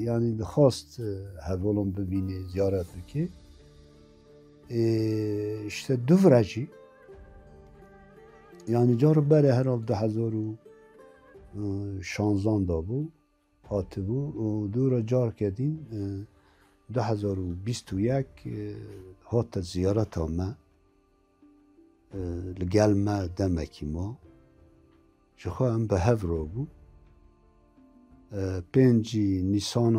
yani خواست هولم ببینه زیارت بکه işte دوورجی yani جارو بره herhalde 2016 da bu hatı bu dura car kedin 2021 hatta ziyaret ama لگل ما دمکی ما جخوا هم به هفرو بو 5 نیسان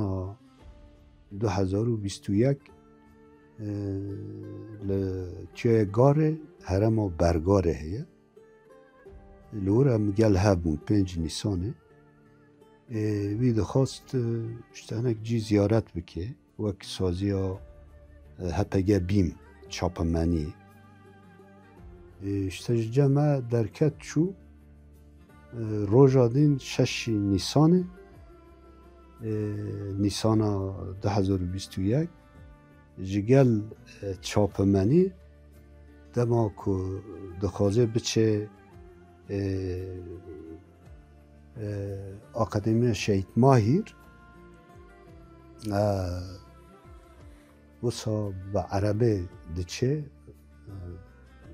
2021 لچه گاره هرم و برگاره هیه لور هم گل هبون 5 نیسانه وی دخواست اشتهنک جی زیارت بکه وک سازی ها هپگه بیم چاپمنی işte cema derket şu rojadin 6 Nisan'ı Nisan'a 2021 jigel çapmeni dema ku dixwaze biçe Akademiya Şehit Mahir وصا به عربه دچه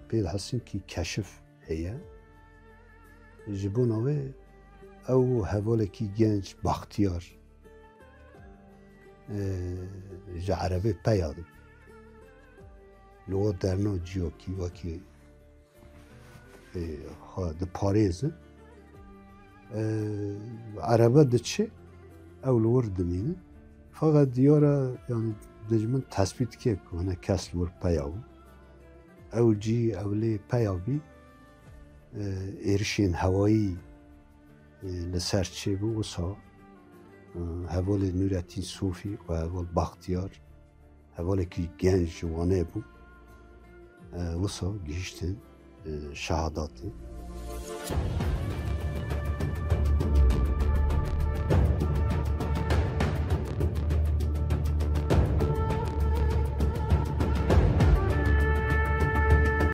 بيد حسن كي كشف هي جبوناوي او هوالكي جنج باختيار جا عربي بياض لو درنو جيوكي وكي ده باريز عربه دچه او لور دمينه فقط ديارا يعني دجمن تثبيت كيف هنا كاس لور بياو او جی اولی پیابی ارشین هوایی لسر چه بو وصا هوال نورالدین صوفی و هوال بختیار هوال که گنج جوانه بو وصا گیشتن شهاداتی